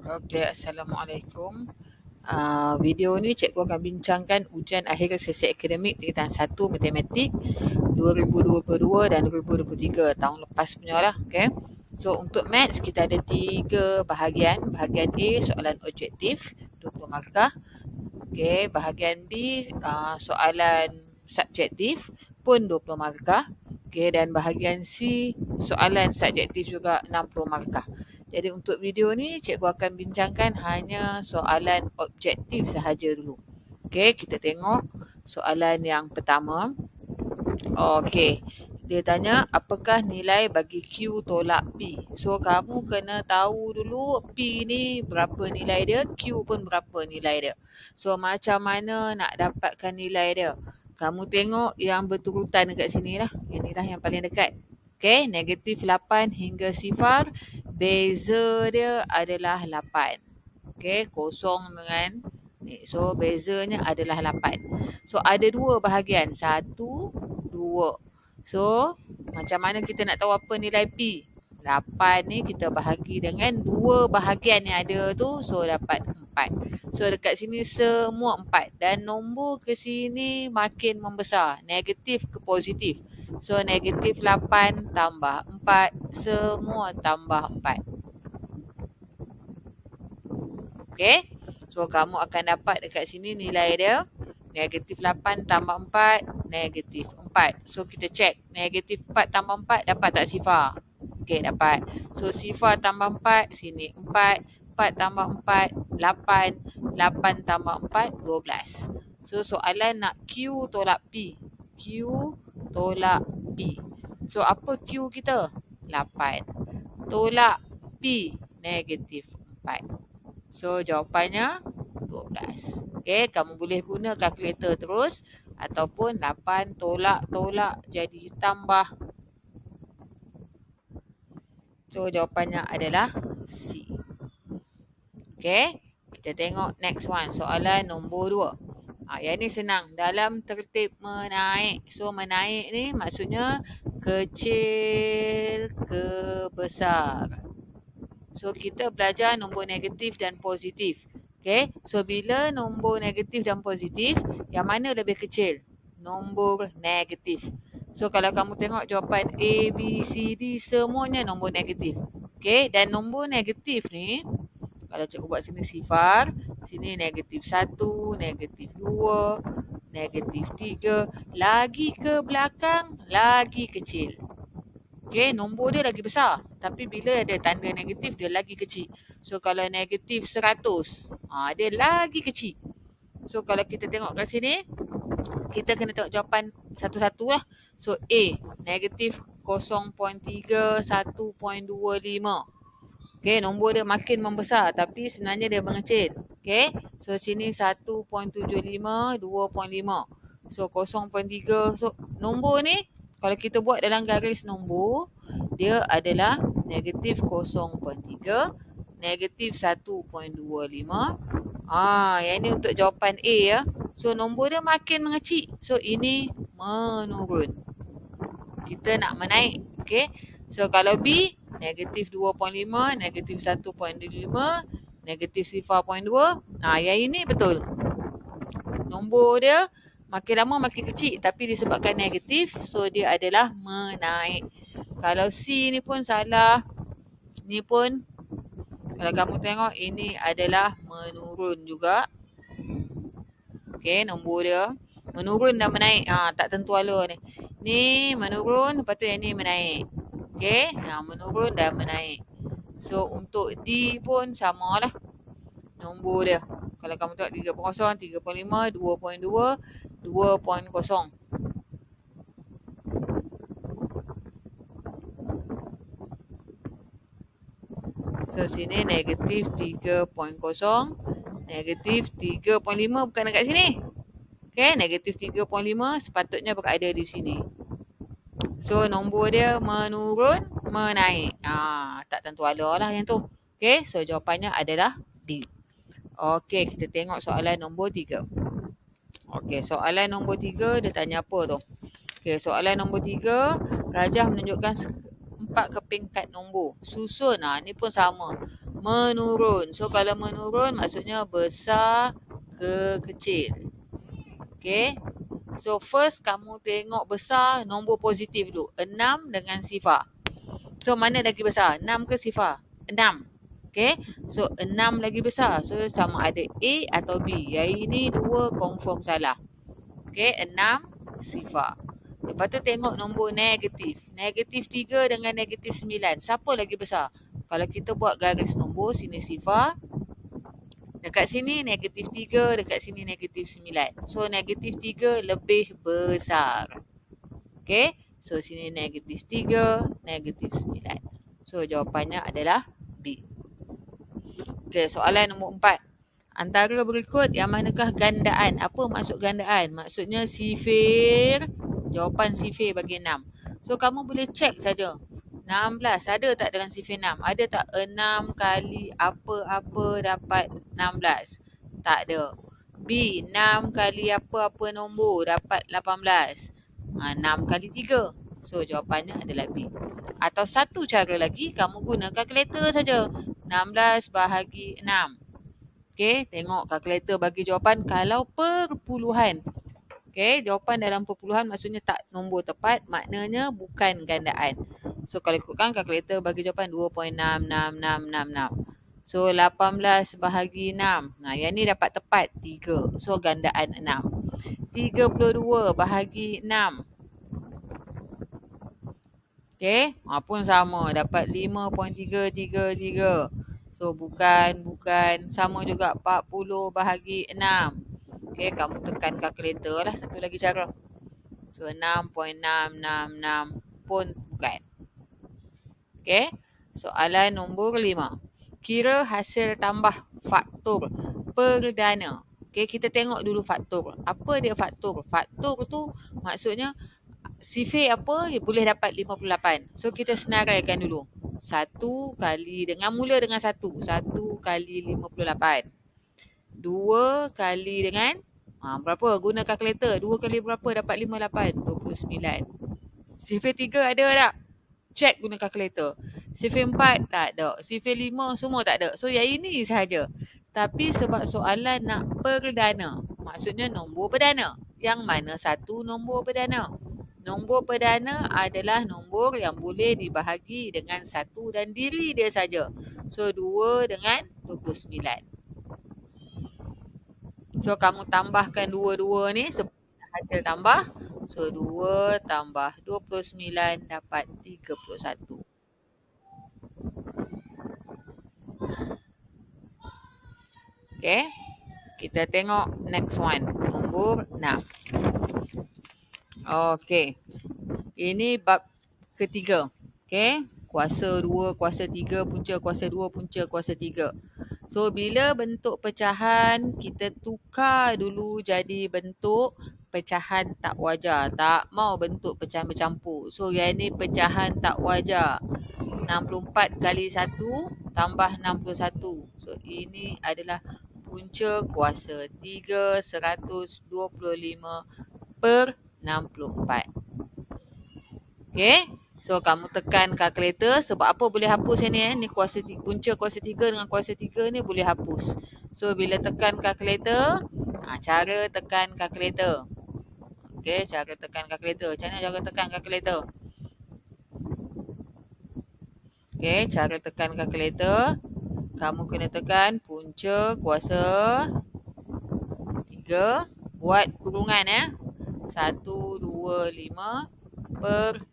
Okey, Assalamualaikum. Video ni cikgu akan bincangkan ujian akhir sesi akademik tingkatan 1 Matematik 2022 dan 2023 tahun lepas punya lah. Okay. So untuk Maths kita ada 3 bahagian. Bahagian A soalan objektif 20 markah. Okay. Bahagian B soalan subjektif pun 20 markah. Okay. Dan bahagian C soalan subjektif juga 60 markah. Jadi untuk video ni cikgu akan bincangkan hanya soalan objektif sahaja dulu. Okey, kita tengok soalan yang pertama. Okey. Dia tanya apakah nilai bagi Q tolak P. So kamu kena tahu dulu P ni berapa nilai dia, Q pun berapa nilai dia. So macam mana nak dapatkan nilai dia? Kamu tengok yang berturutan dekat sini lah. Yang ni lah yang paling dekat. Okey, negatif 8 hingga sifar. Beza dia adalah 8. Okey, kosong dengan ni. So bezanya adalah 8. So ada dua bahagian. 1, 2. So macam mana kita nak tahu apa nilai P? 8 ni kita bahagi dengan dua bahagian yang ada tu. So dapat 4. So dekat sini semua 4. Dan nombor ke sini makin membesar. Negatif ke positif. So negatif 8 tambah 4. Semua tambah 4. Okay. So kamu akan dapat dekat sini nilai dia. Negatif 8 tambah 4. Negatif 4. So kita cek. Negatif 4 tambah 4 dapat tak sifar? Okay, dapat. So sifar tambah 4. Sini 4. 4 tambah 4. 8. 8 tambah 4. 12. So soalan nak Q tolak P. Q tolak P. So apa Q kita? 8. Tolak P. Negatif 4. So jawapannya 12. Okay, kamu boleh guna kalkulator terus. Ataupun 8 tolak jadi tambah. So jawapannya adalah C. Okay, kita tengok next one. Soalan nombor 2. Yang ni senang. Dalam tertib menaik. So menaik ni maksudnya kecil ke besar. So kita belajar nombor negatif dan positif. Okay. So bila nombor negatif dan positif, yang mana lebih kecil? Nombor negatif. So kalau kamu tengok jawapan A, B, C, D semuanya nombor negatif. Okay. Dan nombor negatif ni, kalau cikgu buat sini sifar, sini negatif 1, negatif 2, negatif 3. Lagi ke belakang, lagi kecil. Okay, nombor dia lagi besar. Tapi bila ada tanda negatif, dia lagi kecil. So, kalau negatif 100, dia lagi kecil. So, kalau kita tengok kat sini, kita kena tengok jawapan satu-satu lah. So, A, negatif 0.3, 1.25. Okay, nombor dia makin membesar. Tapi sebenarnya dia mengecil. Okay, so sini 1.75, 2.5. So, 0.3. So, nombor ni, kalau kita buat dalam garis nombor, dia adalah negatif 0.3, negatif 1.25. Yang ni untuk jawapan A ya. So nombor dia makin mengecil. So ini menurun. Kita nak menaik. Okay. So kalau B, negatif 2.5, negatif 1.5, negatif 0.2. Yang ini betul. Nombor dia makin lama makin kecil tapi disebabkan negatif, so dia adalah menaik. Kalau C ni pun salah. Ni pun kalau kamu tengok ini adalah menurun juga. Okey, nombor dia menurun dan menaik. Tak tentu ala ni. Ni menurun, lepas tu yang ni menaik. Okey, menurun dan menaik. So untuk D pun samalah nombor dia. Kalau kamu tengok 3.0, 3.5, 2.2, 2.0. So sini negatif 3.0, negatif 3.5 bukan dekat sini. Okay, negatif 3.5 sepatutnya berada di sini. So nombor dia menurun, menaik. Tak tentu ala lah yang tu. Okay, so jawapannya adalah D. Okay, kita tengok soalan nombor 3. Okay, soalan nombor 3 dia tanya apa tu? Okay, soalan nombor 3, rajah menunjukkan 4 keping kad nombor. Susun, ni pun sama. menurun. So kalau menurun maksudnya besar ke kecil. Okay. So first kamu tengok besar nombor positif dulu. 6 dengan sifar. So mana lagi besar? 6 ke sifar? 6. Okay. So 6 lagi besar. So sama ada A atau B. Yang ini dua confirm salah. Okay. 6 sifar. Lepas tu tengok nombor negatif. Negatif 3 dengan negatif 9. Siapa lagi besar? Kalau kita buat garis nombor, sini sifar. Dekat sini negatif 3, dekat sini negatif 9. So negatif 3 lebih besar. Okay. So sini negatif 3, negatif 9. So jawapannya adalah B. Okay, soalan nombor 4. Antara berikut yang manakah gandaan? Apa maksud gandaan? Maksudnya sifir. Jawapan sifir bagi 6. So kamu boleh cek saja. 16 ada tak dalam sifir 6? Ada tak 6 kali apa-apa dapat 16? Tak ada. B, 6 kali apa-apa nombor dapat 18. 6 kali 3. So jawapannya adalah B. Atau satu cara lagi, kamu guna kalkulator saja. 16 bahagi 6. Okay, tengok kalkulator bagi jawapan kalau perpuluhan. Okay, jawapan dalam perpuluhan maksudnya tak nombor tepat, maknanya bukan gandaan. So kalau ikutkan kalkulator bagi jawapan 2.66666. So 18 bahagi 6. Nah, yang ni dapat tepat 3. So gandaan 6. 32 bahagi 6. Okay, pun sama. Dapat 5.333. So bukan. Sama juga 40 bahagi 6. Okay, kamu tekan kalkulator lah satu lagi cara. So 6.666 pun bukan. Okay, soalan nombor 5. Kira hasil tambah faktor perdana. Okay, kita tengok dulu faktor. Apa dia faktor? Faktor tu maksudnya sifir apa boleh dapat 58. So kita senaraikan dulu. 1 kali dengan mula dengan 1. 1 kali 58. 2 kali dengan berapa? Guna kalkulator. 2 kali berapa dapat 58? 29. Sifir 3 ada tak? Check guna kalkulator. Sifir 4 tak ada. Sifir 5 semua tak ada. So yang ini sahaja. Tapi sebab soalan nak perdana. Maksudnya nombor perdana. Yang mana satu nombor perdana? Nombor perdana adalah nombor yang boleh dibahagi dengan 1 dan diri dia saja. So 2 dengan 29. So kamu tambahkan dua-dua ni sebab hasil tambah. So 2 tambah 29 dapat 31. Okay. Kita tengok next one. Nombor 6. Okay. Ini bab ketiga. Okay. Kuasa 2, kuasa 3, punca kuasa 2, punca kuasa 3. So bila bentuk pecahan kita tukar dulu jadi bentuk pecahan tak wajar. Tak mau bentuk pecahan bercampur. So yang ni pecahan tak wajar. 64 kali 1 tambah 61. So ini adalah punca kuasa 3 125 per 64. Okay. So kamu tekan kalkulator. Sebab apa boleh hapus yang ni ni kuasa punca kuasa 3 dengan kuasa 3 ni boleh hapus. So bila tekan kalkulator, cara tekan kalkulator. Okay, cara tekan kalkulator. Macam mana cara tekan kalkulator? Okay, cara tekan kalkulator. Kamu kena tekan punca kuasa 3. Buat kurungan 125 per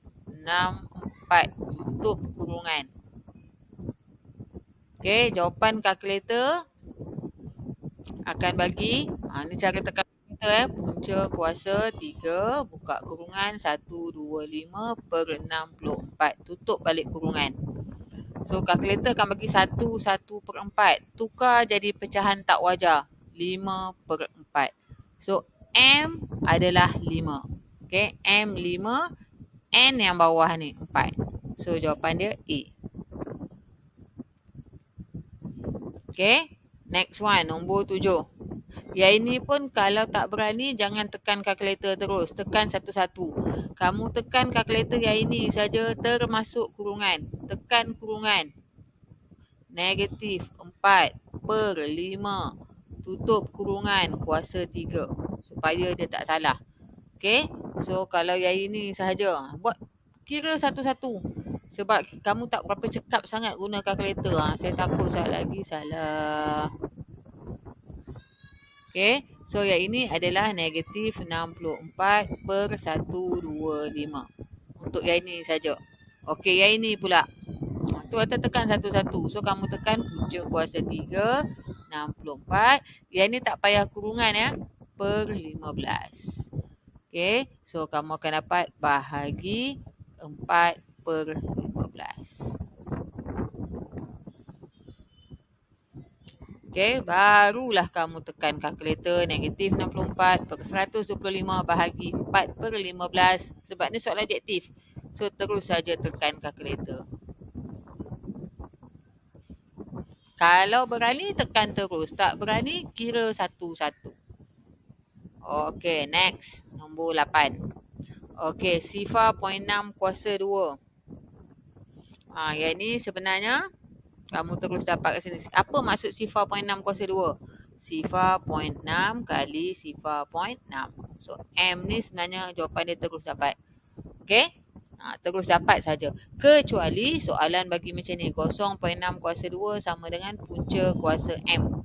64. Tutup kurungan. Okay, jawapan kalkulator akan bagi. Ni cara tekan kalkulator punca kuasa 3. Buka kurungan 125 per 64. Tutup balik kurungan. So kalkulator akan bagi 1 per 4. Tukar jadi pecahan tak wajar. 5 per 4. So M adalah 5. Okay, M 5. N yang bawah ni 4. So jawapan dia A. Okay. Next one. Nombor 7. Yang ini pun kalau tak berani jangan tekan kalkulator terus. Tekan satu-satu. Kamu tekan kalkulator yang ini saja termasuk kurungan. Tekan kurungan. negatif 4/5 tutup kurungan kuasa 3 supaya dia tak salah. Okay, so kalau yang ini sahaja, buat kira satu-satu. Sebab kamu tak berapa cekap sangat guna kalkulator. Saya takut salah lagi salah. Okay, so yang ini adalah negatif 64/125. Untuk yang ini saja. Okay, yang ini pula. Tu atas tekan satu-satu. So kamu tekan punca kuasa 3, 64. Yang ni tak payah kurungan ya. Per 15. Okay. So kamu akan dapat bahagi 4/15. Okay. Barulah kamu tekan kalkulator negatif 64/125 bahagi 4/15. Sebab ni soalan objektif. So terus saja tekan kalkulator. Kalau berani tekan terus. Tak berani kira satu-satu. Okey, next. Nombor 8. Okey, sifar 0.6 kuasa 2. Yang ni sebenarnya kamu terus dapat kat sini. Apa maksud sifar 0.6 kuasa 2? Sifar 0.6 kali sifar 0.6. So, M ni sebenarnya jawapan dia terus dapat. Okey? Terus dapat saja. Kecuali soalan bagi macam ni. 0.6 kuasa 2 sama dengan punca kuasa M.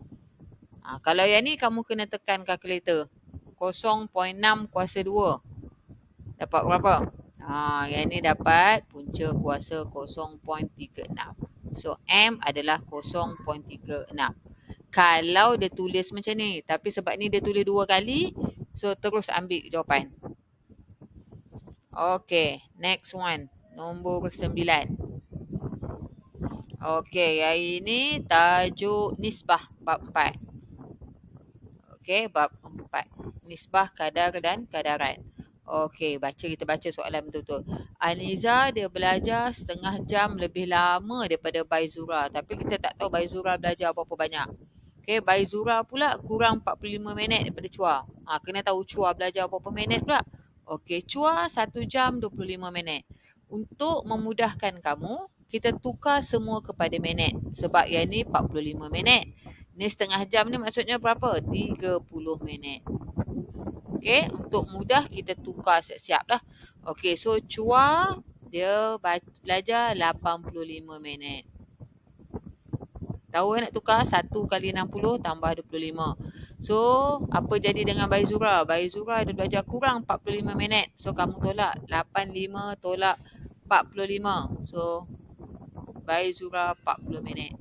Kalau yang ni kamu kena tekan kalkulator. 0.6 kuasa 2. Dapat berapa? Yang ni dapat punca kuasa 0.36. So, M adalah 0.36. Kalau dia tulis macam ni. Tapi sebab ni dia tulis 2 kali. So, terus ambil jawapan. Okay, next one. Nombor 9. Okay, yang ini tajuk nisbah bab 4. Okay, bab 4. Nisbah kadar dan kadaran. Okay, kita baca soalan betul-betul. Aniza dia belajar setengah jam lebih lama daripada Baizura. Tapi kita tak tahu Baizura belajar berapa banyak. Okay, Baizura pula kurang 45 minit daripada Chua. Kena tahu Chua belajar berapa minit pula. Okey, Chua 1 jam 25 minit. Untuk memudahkan kamu, kita tukar semua kepada minit. Sebab yang ni 45 minit. Ni setengah jam ni maksudnya berapa? 30 minit. Okey, untuk mudah kita tukar siap-siap lah. Okey, so Chua dia belajar 85 minit. Tahu nak tukar 1 kali 60 tambah 25. So, apa jadi dengan Baizura? Baizura dia belajar kurang 45 minit. So, kamu tolak 85 tolak 45. So, Baizura 40 minit.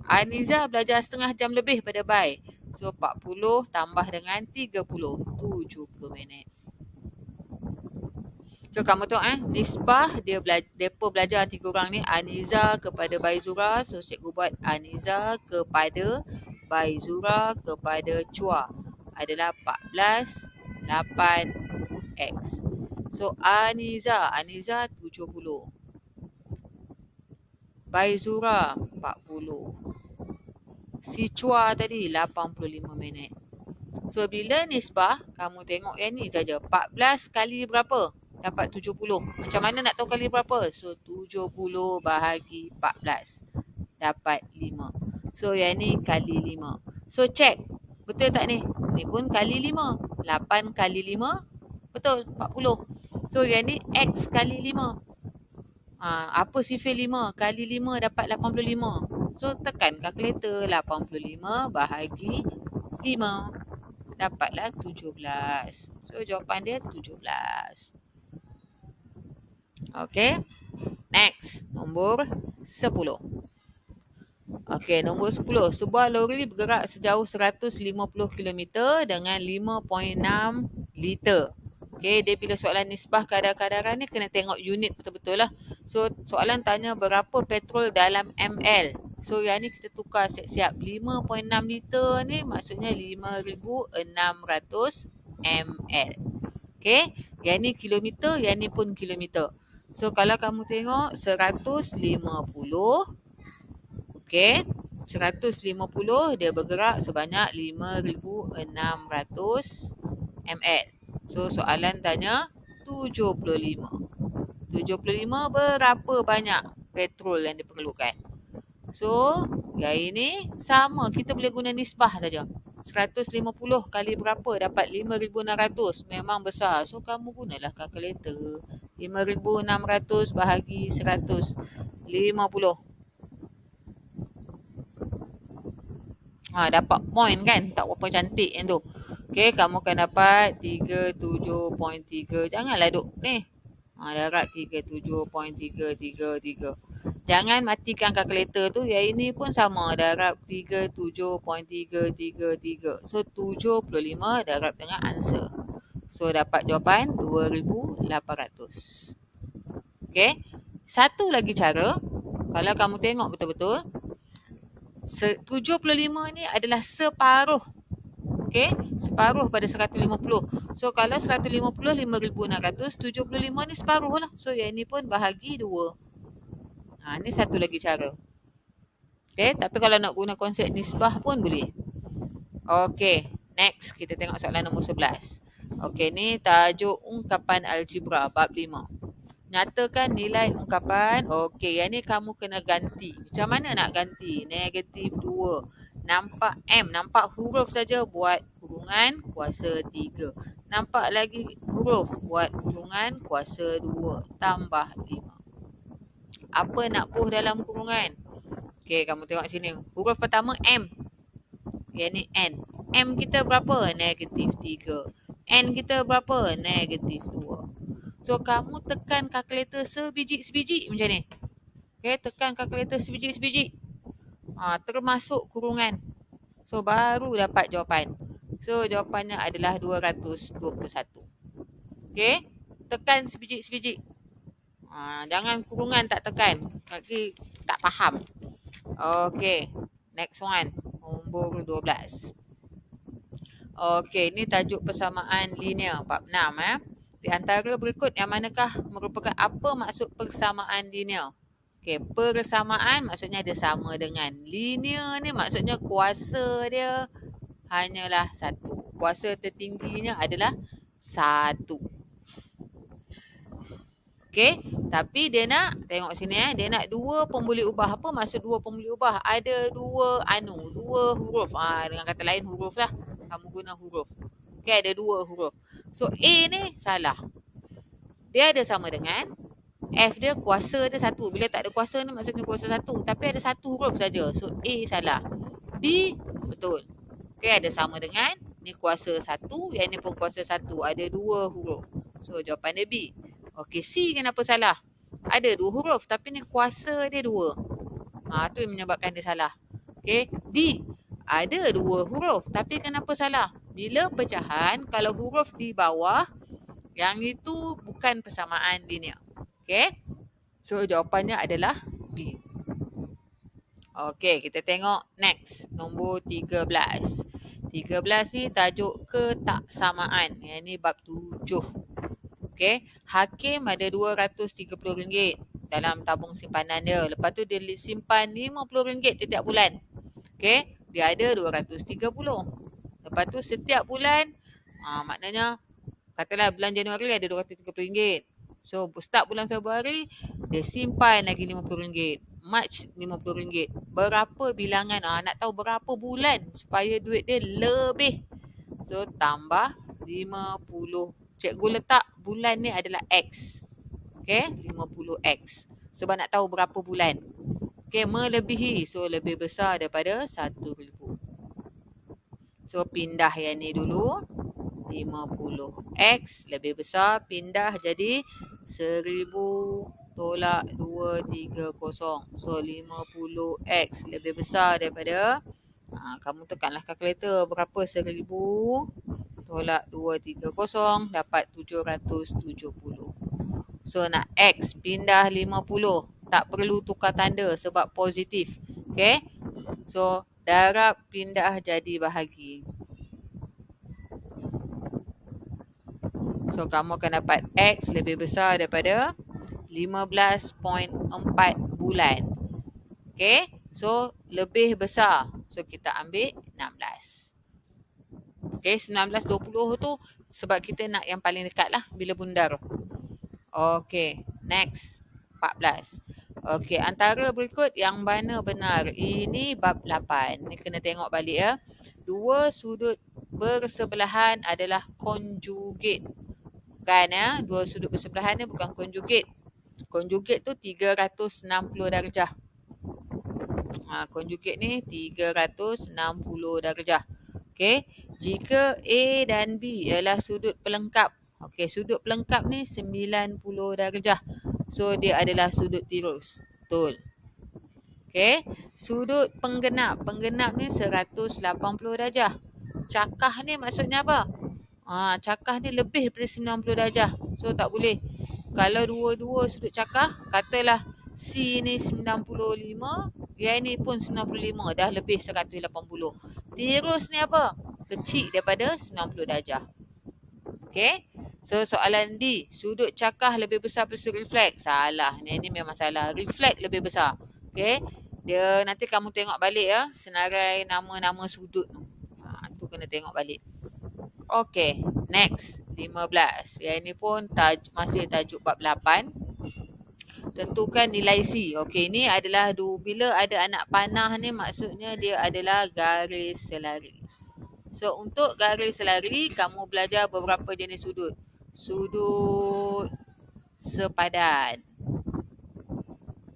Aniza belajar setengah jam lebih pada Bai. So, 40 tambah dengan 30. 70 minit. So, kamu tengok nisbah mereka belajar 3 orang ni. Aniza kepada Baizura. So, cikgu buat Aniza kepada Baizura kepada Chua adalah 14, 8, X. So, Aniza 70. Baizura 40. Si Chua tadi 85 minit. So, bila nisbah, kamu tengok yang ni saja. 14 kali berapa? Dapat 70. Macam mana nak tahu kali berapa? So, 70 bahagi 14. Dapat 5. So, yang ni kali 5. So, check. Betul tak ni? Ni pun kali 5. 8 kali 5. Betul, 40. So, yang ni X kali 5. Apa sifar 5? Kali 5 dapat 85. So, tekan kalkulator. 85 bahagi 5. Dapatlah 17. So, jawapan dia 17. Okay. Next. Nombor 10. Okay, nombor 10. Sebuah lori bergerak sejauh 150 km dengan 5.6 liter. Okay, dia bila soalan nisbah kadar-kadaran ni kena tengok unit betul-betul lah. So, soalan tanya berapa petrol dalam ml. So, yang ni kita tukar siap-siap. 5.6 liter ni maksudnya 5,600 ml. Okay, yang ni kilometer, yang ni pun kilometer. So, kalau kamu tengok 150, okay, 150 dia bergerak sebanyak 5,600 ml. So, soalan tanya 75. 75 berapa banyak petrol yang diperlukan? So, yang ini sama. Kita boleh guna nisbah saja. 150 kali berapa dapat 5,600. Memang besar. So, kamu gunalah kalkulator. 5,600 bahagi 150. Dapat point kan? Tak berapa cantik yang tu. Okey, kamu akan dapat 37.3. Janganlah duk ni. Darab 37.333. Jangan matikan kalkulator tu. Yang ini pun sama. Darab 37.333. So, 75 darab dengan answer. So, dapat jawapan 2,800. Okey. Satu lagi cara. Kalau kamu tengok betul-betul. 75 ni adalah separuh. Okey, separuh pada 150. So kalau 150 5,600, 75 ni separuh lah. So yang ni pun bahagi 2. Ni satu lagi cara. Okey, tapi kalau nak guna konsep nisbah pun boleh. Okey, next kita tengok soalan nombor 11. Okey, ni tajuk ungkapan algebra bab 5. Nyatakan nilai ungkapan. Okey, yang ni kamu kena ganti. Macam mana nak ganti? Negatif 2. Nampak M, nampak huruf saja buat kurungan kuasa 3. Nampak lagi huruf buat kurungan kuasa 2 tambah 5. Apa nak buh dalam kurungan? Okey, kamu tengok sini. Huruf pertama M. Yang ni N. M kita berapa? Negatif 3. N kita berapa? Negatif 2. So, kamu tekan kalkulator sebiji-sebiji macam ni. Okay, tekan kalkulator sebiji-sebiji. Termasuk kurungan. So, baru dapat jawapan. So, jawapannya adalah 221. Okay, tekan sebiji-sebiji. Jangan kurungan tak tekan. Lagi tak faham. Okay, next one. Nombor 12. Okay, ni tajuk persamaan linear. Bab 6. Di antara berikut yang manakah merupakan apa maksud persamaan linear? Okey, persamaan maksudnya dia sama dengan. Linear ni maksudnya kuasa dia hanyalah 1. Kuasa tertingginya adalah 1. Okey, tapi dia nak, tengok sini dia nak 2 pun boleh ubah. Apa maksud 2 pun boleh ubah? Ada 2 huruf. Dengan kata lain huruf lah. Kamu guna huruf. Okey, ada 2 huruf. So, A ni salah. Dia ada sama dengan F dia kuasa dia 1. Bila tak ada kuasa ni maksudnya kuasa 1. Tapi ada 1 huruf saja. So, A salah. B betul. Okey, ada sama dengan ni kuasa 1. Yang ni pun kuasa 1. Ada 2 huruf. So, jawapan dia B. Okey, C kenapa salah? Ada 2 huruf tapi ni kuasa dia 2. Tu yang menyebabkan dia salah. Okey, D. Ada 2 huruf tapi kenapa salah? Bila pecahan, kalau huruf di bawah, yang itu bukan persamaan linear. Okay. So, jawapannya adalah B. Okay, kita tengok next. Nombor 13. 13 ni tajuk ketaksamaan. Yang ni bab 7. Okay. Hakim ada RM230 dalam tabung simpanan dia. Lepas tu dia simpan RM50 setiap bulan. Okay. Dia ada 230. Lepas tu setiap bulan, maknanya katalah bulan Januari ada RM230. So, start bulan Februari, dia simpan lagi RM50. Mac RM50. Berapa bilangan? Nak tahu berapa bulan supaya duit dia lebih. So, tambah 50. Cikgu letak bulan ni adalah X. Okay, 50X. Sebab nak tahu berapa bulan. Okay, melebihi. So, lebih besar daripada 1,000. So, pindah yang ni dulu. 50X lebih besar. Pindah jadi 1,000 tolak 230. So, 50X lebih besar daripada. Kamu tekanlah kalkulator. Berapa 1,000 tolak 230. Dapat 770. So, nak X pindah 50. Tak perlu tukar tanda sebab positif. Okay. So, darab pindah jadi bahagi. So, kamu akan dapat X lebih besar daripada 15.4 bulan. Okay. So, lebih besar. So, kita ambil 16. Okay, 19, 20 tu sebab kita nak yang paling dekat lah bila bundar. Okay, next. 14. Okey, antara berikut yang mana benar? Ini bab 8. Ni kena tengok balik ya. Dua sudut bersebelahan adalah konjugate. Bukan ya, dua sudut bersebelahan ni bukan konjugate. Konjugate tu 360 darjah. Konjugate ni 360 darjah. Okey, jika A dan B ialah sudut pelengkap. Okey, sudut pelengkap ni 90 darjah. So dia adalah sudut tirus. Betul. Okey, sudut penggenap. Penggenap ni 180 darjah. Cakah ni maksudnya apa? Cakah ni lebih daripada 90 darjah. So tak boleh. Kalau dua-dua sudut cakah, katalah C ni 95, yang ni pun 95, dah lebih 180. Tirus ni apa? Kecil daripada 90 darjah. Okey. So soalan D, sudut cakah lebih besar daripada sudut refleks. Salah. Ni memang salah. Refleks lebih besar. Okey. Dia nanti kamu tengok balik ya, senarai nama-nama sudut tu. Tu kena tengok balik. Okey, next 15. Yang ini pun masih tajuk bab 8. Tentukan nilai C. Okey, ni adalah bila ada anak panah ni maksudnya dia adalah garis selari. So untuk garis selari kamu belajar beberapa jenis sudut. Sudut sepadan.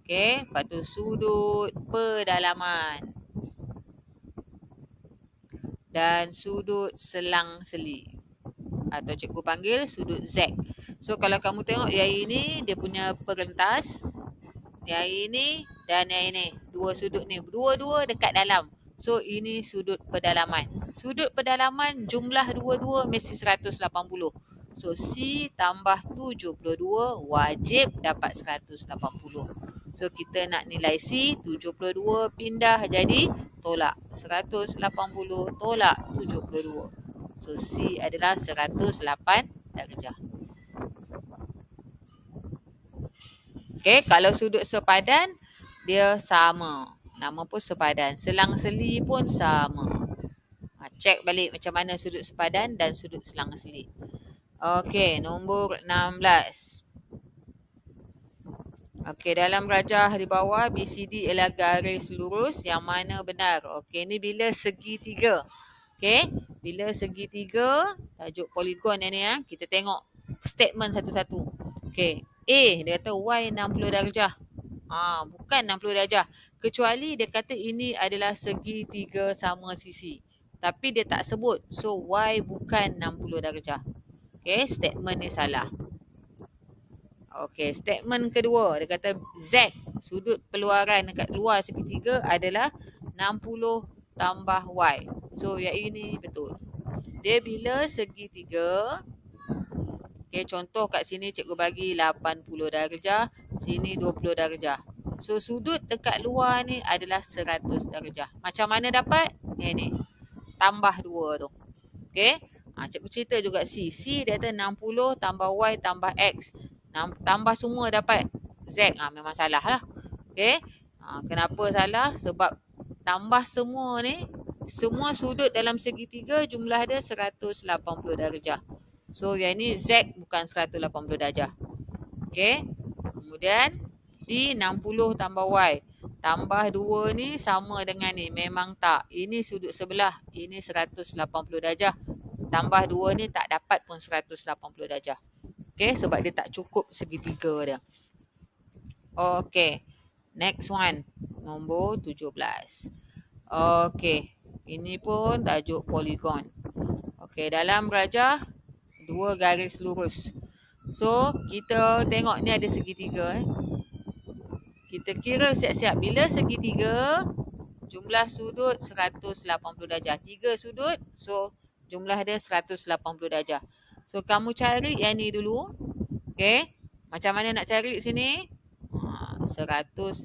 Okey, lepas tu sudut pedalaman. Dan sudut selang-seli. Atau cikgu panggil sudut Z. So kalau kamu tengok yang ini dia punya perentas. Yang ini dan yang ini. Dua sudut ni. Dua-dua dekat dalam. So ini sudut pedalaman. Sudut pedalaman jumlah dua-dua mesti 180. So C tambah 72 wajib dapat 180. So kita nak nilai C 72 pindah jadi tolak 180 tolak 72. So C adalah 108 darjah. Okey, kalau sudut sepadan dia sama. Nama pun sepadan. Selang-seli pun sama. Cek balik macam mana sudut sepadan dan sudut selang-seli. Okey, nombor 16. Okey, dalam rajah di bawah BCD ialah garis lurus, yang mana benar? Okey, ni bila segitiga. Okey, bila segitiga, tajuk poligon ni ya. Kita tengok statement satu-satu. Okey, A dia kata Y 60 darjah. Bukan 60 darjah. Kecuali dia kata ini adalah segitiga sama sisi. Tapi dia tak sebut. So Y bukan 60 darjah. Okey, statement ni salah. Okey, statement kedua, dia kata Z, sudut peluaran dekat luar segitiga adalah 60 tambah Y. So, yang ini betul. Dia bila segitiga, okey, contoh kat sini cikgu bagi 80 darjah, sini 20 darjah. So, sudut dekat luar ni adalah 100 darjah. Macam mana dapat? Ni, tambah 2 tu. Okey, cikgu cerita juga C. C dia kata 60 tambah Y tambah X. Tambah semua dapat Z. Memang salah lah. Okay. Kenapa salah? Sebab tambah semua ni, semua sudut dalam segitiga jumlah dia 180 darjah. So yang ni Z bukan 180 darjah. Okay. Kemudian D 60 tambah Y. Tambah 2 ni sama dengan ni. Memang tak. Ini sudut sebelah. Ini 180 darjah. Tambah 2 ni tak dapat pun 180 darjah. Okay, sebab dia tak cukup segitiga dia. Okay, next one. Nombor 17. Okay, ini pun tajuk poligon. Okay, dalam rajah, dua garis lurus. So, kita tengok ni ada segitiga. Kita kira siap-siap. Bila segitiga, jumlah sudut 180 darjah. 3 sudut, so jumlah dia 180 darjah. So, kamu cari yang ni dulu. Okay. Macam mana nak cari sini? 180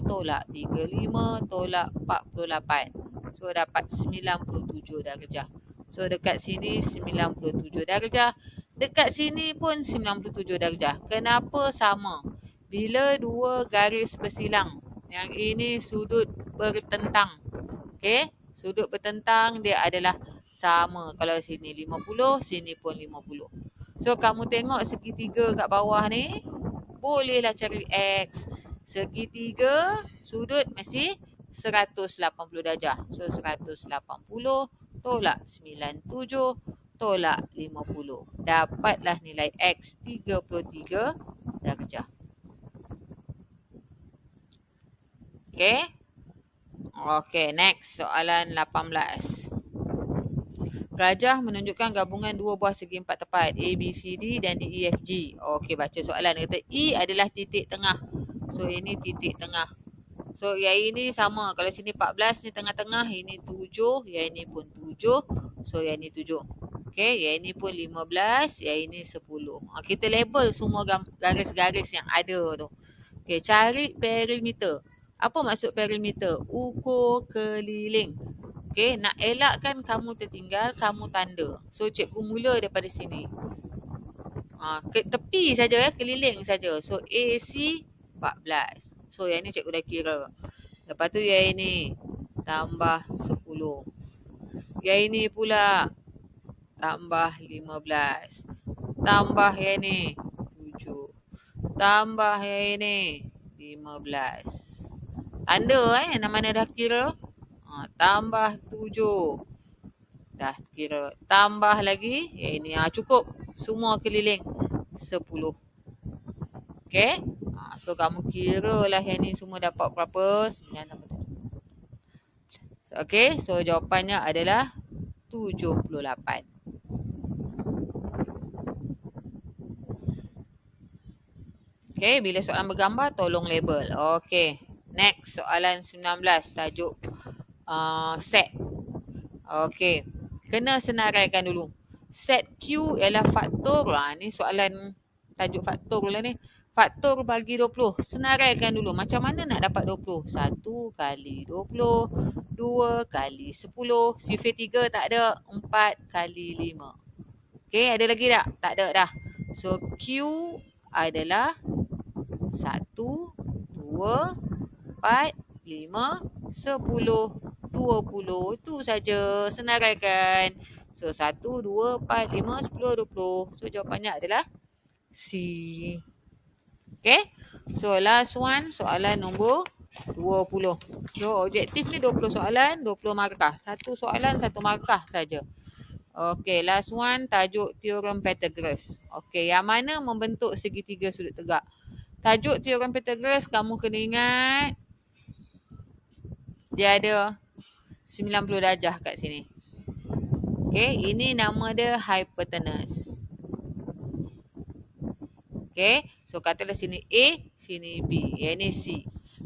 tolak 35 tolak 48. So, dapat 97 darjah. So, dekat sini 97 darjah. Dekat sini pun 97 darjah. Kenapa sama? Bila dua garis bersilang. Yang ini sudut bertentang. Okay. Sudut bertentang dia adalah sama. Kalau sini 50, sini pun 50. So, kamu tengok segitiga kat bawah ni. Bolehlah cari X. Segitiga sudut mesti 180 darjah. So 180 tolak 97 tolak 50. Dapatlah nilai X 33 darjah. Okay. Okay, next soalan 18. Rajah menunjukkan gabungan dua buah segi empat tepat A, B, C, D dan D, E, F, G. Okey, baca soalan. Dia kata E adalah titik tengah. So, ini titik tengah. So, yang ini sama. Kalau sini 14, ni tengah-tengah. Ini 7, yang ini pun 7. So, yang ini 7. Okey, yang ini pun 15, yang ini 10. Kita label semua garis-garis yang ada tu. Okey, cari perimeter. Apa maksud perimeter? Ukur keliling. Okey, nak elakkan kamu tertinggal, kamu tanda. So, cikgu mula daripada sini. Ke tepi saja, keliling saja. So, AC 14. So, yang ni cikgu dah kira. Lepas tu, yang ini tambah 10. Yang ini pula tambah 15. Tambah yang ni 7. Tambah yang ini 15. Tanda mana dah kira. Tambah 7. Dah kira. Tambah lagi. Ini cukup. Semua keliling 10. Okay. So kamu kira lah yang ni semua dapat berapa. 9 tambah 7. Okay. So jawapannya adalah 78. Okay. Bila soalan bergambar tolong label. Okay. Next soalan 19. Tajuk set. Okay. Kena senaraikan dulu. Set Q ialah faktor. Ni soalan tajuk faktor lah ni. Faktor bagi 20. Senaraikan dulu. Macam mana nak dapat 20? 1 kali 20. 2 kali 10. Sifir 3 tak ada. 4 kali 5. Okay, ada lagi tak? Tak ada dah. So, Q adalah 1, 2, 4, 5, 10. 20. Itu saja. Senaraikan. So, 1, 2, 4, 5, 10, 20. So, jawapannya adalah C. Okay. So, last one. Soalan nombor 20. So, objektif ni 20 soalan, 20 markah. Satu soalan, satu markah saja. Okay. Last one. Tajuk teorem Pythagoras. Okay. Yang mana membentuk segitiga sudut tegak? Tajuk teorem Pythagoras, kamu kena ingat. Dia ada 90 darjah kat sini. Okay, ini nama dia hypotenuse. Okay, so katalah sini A, sini B. Yang ni C.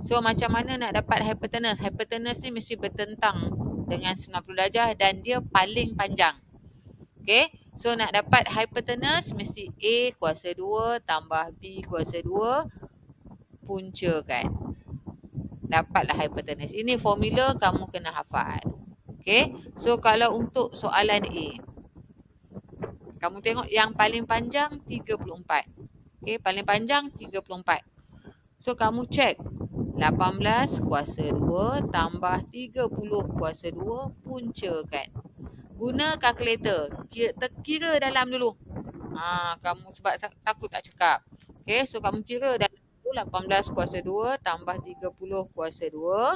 So, macam mana nak dapat hypotenuse? Hypotenuse ni mesti bertentang dengan 90 darjah dan dia paling panjang. Okay, so nak dapat hypotenuse mesti A kuasa 2 tambah B kuasa 2 puncakan. Dapatlah hypotenuse. Ini formula kamu kena hafal. Okay. So, kalau untuk soalan A. Kamu tengok yang paling panjang 34. Okay. Paling panjang 34. So, kamu cek. 18 kuasa 2 tambah 30 kuasa 2 puncakan. Guna kalkulator. Kira dalam dulu. Kamu sebab takut tak cakap. Okay. So, kamu kira dalam. 18 kuasa 2 tambah 30 kuasa 2.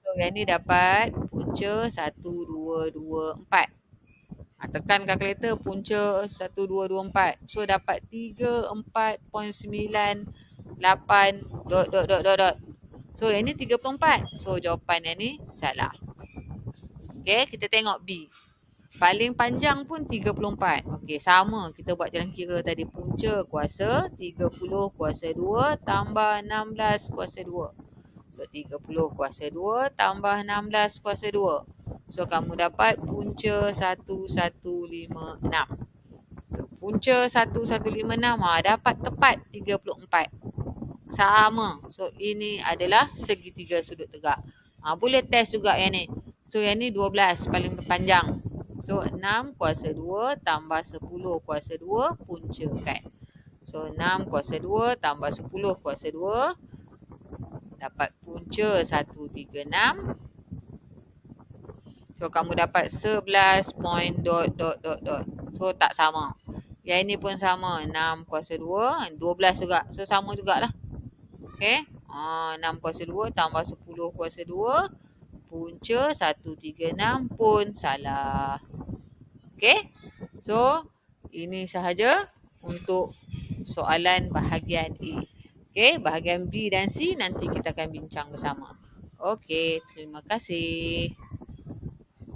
So, yang ni dapat punca 1, 2, 2, 4. Tekan kalkulator punca 1, 2, 2, 4. So, dapat 3, 4.98 dot. So, yang ni 34. So, jawapan yang ni salah. Okay, kita tengok B. Paling panjang pun 34. Okey, sama. Kita buat jalan kira tadi. Punca kuasa 30 kuasa 2 tambah 16 kuasa 2. So, 30 kuasa 2 tambah 16 kuasa 2. So, kamu dapat punca 1156. So, punca 1156 dapat tepat 34. Sama. So, ini adalah segitiga sudut tegak. Boleh test juga yang ni. So, yang ni 12 paling panjang. So, 6 kuasa 2 tambah 10 kuasa 2 puncakan. So, 6 kuasa 2 tambah 10 kuasa 2. Dapat punca 136. So, kamu dapat 11 point dot. So, tak sama. Yang ini pun sama. 6 kuasa 2. 12 juga. So, sama jugalah. Okay. 6 kuasa 2 tambah 10 kuasa 2. Punca 136 pun salah. Okey. So, ini sahaja untuk soalan bahagian A. Okey, bahagian B dan C nanti kita akan bincang bersama. Okey, terima kasih.